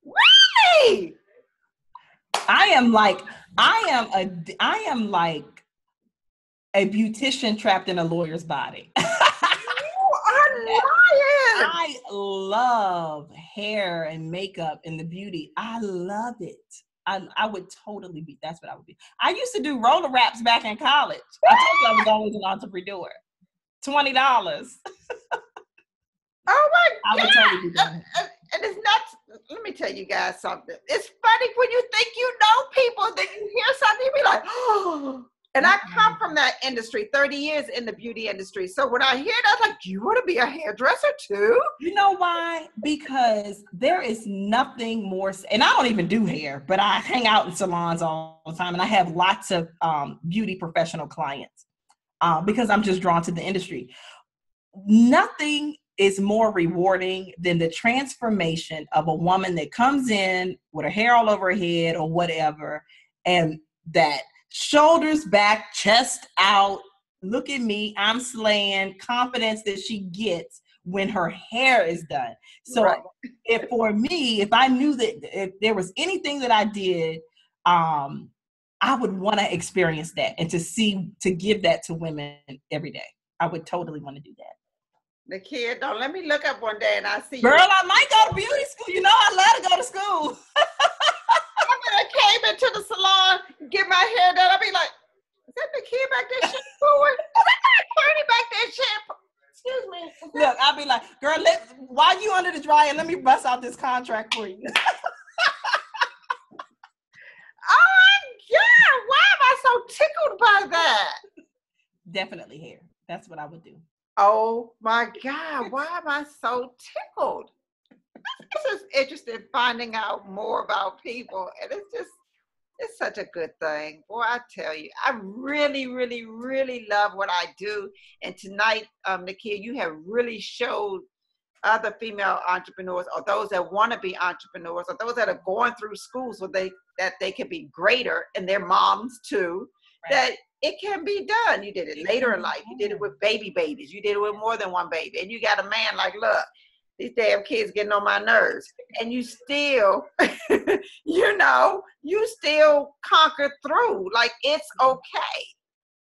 Really? I am like a beautician trapped in a lawyer's body. I love hair and makeup and the beauty. I love it. I would totally be, that's what I would be. I used to do roller wraps back in college. I told you I was always an entrepreneur. $20. Oh my God. I would totally do that. And it's not, let me tell you guys something. It's funny when you think you know people, then you hear something, you be like, oh. And I come from that industry, 30 years in the beauty industry. So when I hear that, I'm like, do you want to be a hairdresser too? You know why? Because there is nothing more, and I don't even do hair, but I hang out in salons all the time, and I have lots of beauty professional clients because I'm just drawn to the industry. Nothing is more rewarding than the transformation of a woman that comes in with her hair all over her head or whatever, and that shoulders back, chest out, look at me, I'm slaying, confidence that she gets when her hair is done. So if for me, if I knew that if there was anything that I did, I would want to experience that and to give that to women every day. I would totally want to do that. Nakia, don't let me look up one day and I see Girl, you. I might go to beauty school. You know, I love to go to school. I came into the salon, get my hair done. I'll be like, is that Nakia back there shampooing? Is that Kearney back there shampoo? Excuse me. Look, I'll be like, girl, while you under the dryer, let me bust out this contract for you. Oh my God, why am I so tickled by that? Definitely hair. That's what I would do. Oh my God, why am I so tickled? This is interesting, finding out more about people, and it's such a good thing. Boy, I tell you, I really, really, really love what I do. And tonight, Nakia, you have really showed other female entrepreneurs, or those that want to be entrepreneurs, or those that are going through school so that they can be greater, and their moms too, that it can be done. You did it later in life. You did it with babies. You did it with more than one baby. And you got a man like, look, these damn kids getting on my nerves. And you still, you still conquer through. Like, it's okay.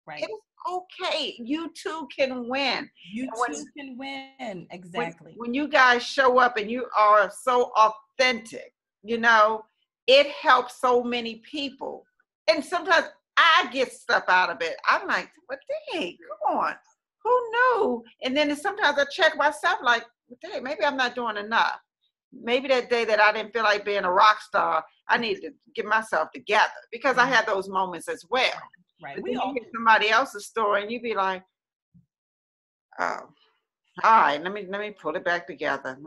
Right. It's okay. You too can win. You too can win. Exactly. When you guys show up and you are so authentic, it helps so many people. And sometimes I get stuff out of it. I'm like, well, dang, come on. Who knew? And then sometimes I check myself like, dang, maybe I'm not doing enough. Maybe that day that I didn't feel like being a rock star, I need to get myself together, because I had those moments as well. Right. But then you hear somebody else's story and you be like, oh, all right, let me pull it back together.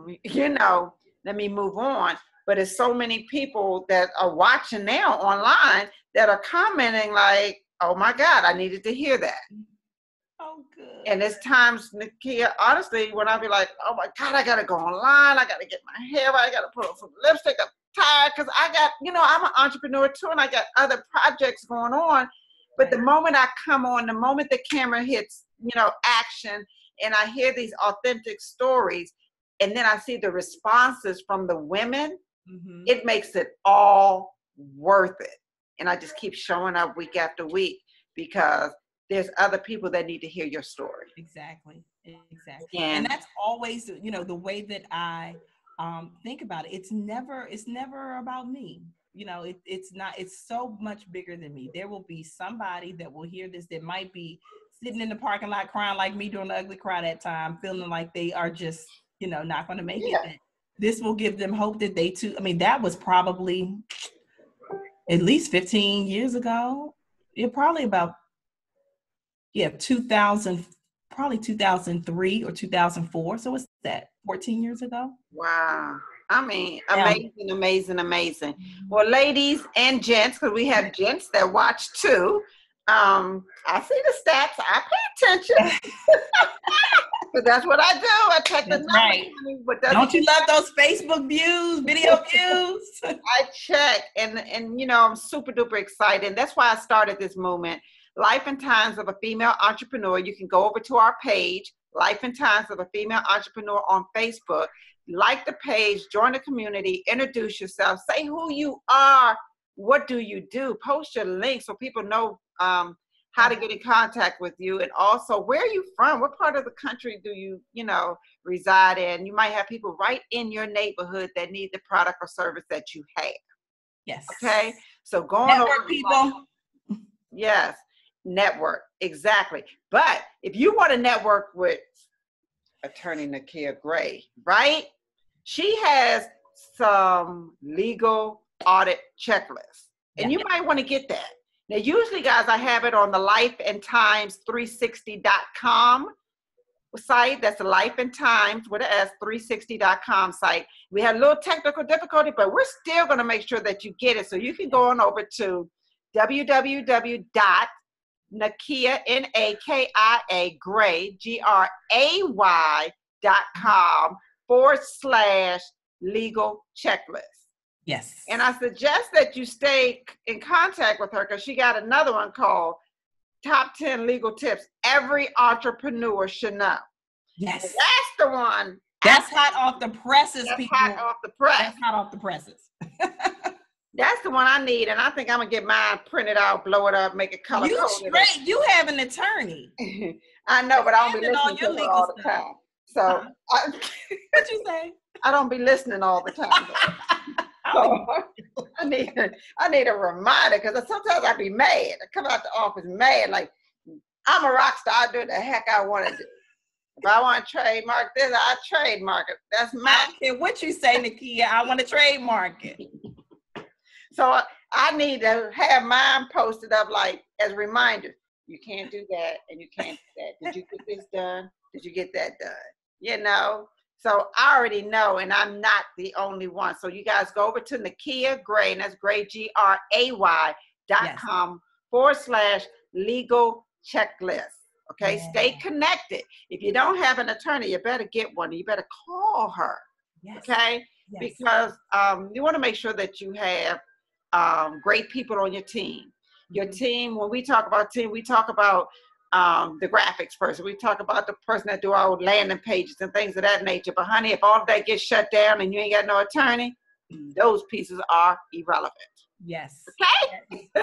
Let me move on. But there's so many people that are watching now online that are commenting like, oh my God, I needed to hear that. Oh, good. And there's times, Nakia, honestly, when I'll be like, oh my God, I got to go online. I got to get my hair right. I got to put on some lipstick. I'm tired because I got, I'm an entrepreneur too, and I got other projects going on. But the moment I come on, the moment the camera hits, action, and I hear these authentic stories, and then I see the responses from the women, it makes it all worth it. And I just keep showing up week after week because there's other people that need to hear your story. Exactly. And that's always, the way that I think about it. It's never about me. It's so much bigger than me. There will be somebody that will hear this that might be sitting in the parking lot crying like me, doing the ugly cry that time, feeling like they are just, not going to make it. This will give them hope that they too. I mean, that was probably at least 15 years ago. Probably about 2000, probably 2003 or 2004. So what's that, 14 years ago? Wow. I mean, amazing. Well, ladies and gents, because we have gents that watch too. I see the stats. I pay attention. Because that's what I do. I check the numbers. Right. Don't you love those Facebook views, video views? I check, and I'm super duper excited. That's why I started this movement. Life and Times of a Female Entrepreneur. You can go over to our page, Life and Times of a Female Entrepreneur on Facebook. Like the page, join the community, introduce yourself, say who you are, what do you do, post your link so people know how to get in contact with you, and also where are you from, what part of the country do you reside in. You might have people right in your neighborhood that need the product or service that you have. Yes. Okay, so going network over people. Yes, network, exactly. But if you want to network with Attorney Nakia Gray, right? She has some legal audit checklists, and you might want to get that. Now, usually, guys, I have it on the lifeandtimes360.com site. That's the Life and Times with an S 360.com site. We had a little technical difficulty, but we're still going to make sure that you get it. So you can go on over to www.Nakia, Nakia, Gray, GRAY.com/legal checklist. Yes. And I suggest that you stay in contact with her because she got another one called Top 10 Legal Tips Every Entrepreneur Should Know. Yes. And that's the one. That's hot off the presses, people. Hot off the press. That's hot off the presses. That's the one I need, and I think I'm going to get mine printed out, blow it up, make it color-coded. You have an attorney. I know, but I don't be listening to her all the time. So, what you say? I don't be listening all the time. So I need a reminder because sometimes I be mad. I come out the office mad, like I'm a rock star. I do the heck I want to do. If I want to trademark this, I trademark it. That's mine. I don't care what you say, Nakia. I want to trademark it. So I need to have mine posted up like as reminders. You can't do that, and you can't do that. Did you get this done? Did you get that done? So I already know, and I'm not the only one. So you guys go over to Nakia Gray, and that's Gray, GRAY.com/legal checklist. Okay, Stay connected. If you don't have an attorney, you better get one. You better call her. Yes. Okay, because you want to make sure that you have great people on your team. Your team, when we talk about team, we talk about the graphics person. We talk about the person that do our landing pages and things of that nature. But honey, if all of that gets shut down and you ain't got no attorney, those pieces are irrelevant. Yes. Okay?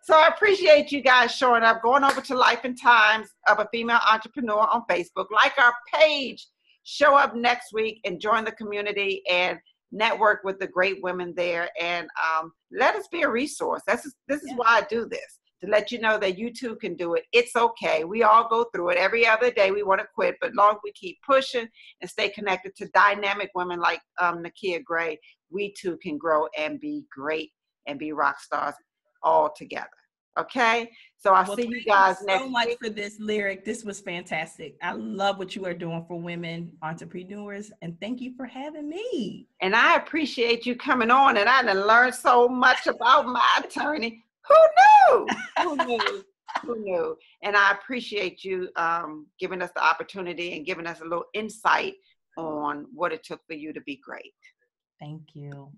So I appreciate you guys showing up, going over to Life and Times of a Female Entrepreneur on Facebook. Like our page. Show up next week and join the community and network with the great women there. And let us be a resource. This is why I do this. To let you know that you too can do it. It's okay. We all go through it. Every other day we want to quit, but long as we keep pushing and stay connected to dynamic women like Nakia Gray, we too can grow and be great and be rock stars all together. Okay? So I'll see you guys next week. Thank you so much for this, Lyric. This was fantastic. I love what you are doing for women entrepreneurs, and thank you for having me. And I appreciate you coming on, and I done learned so much about my attorney. Who knew? Who knew? Who knew? And I appreciate you giving us the opportunity and giving us a little insight on what it took for you to be great. Thank you.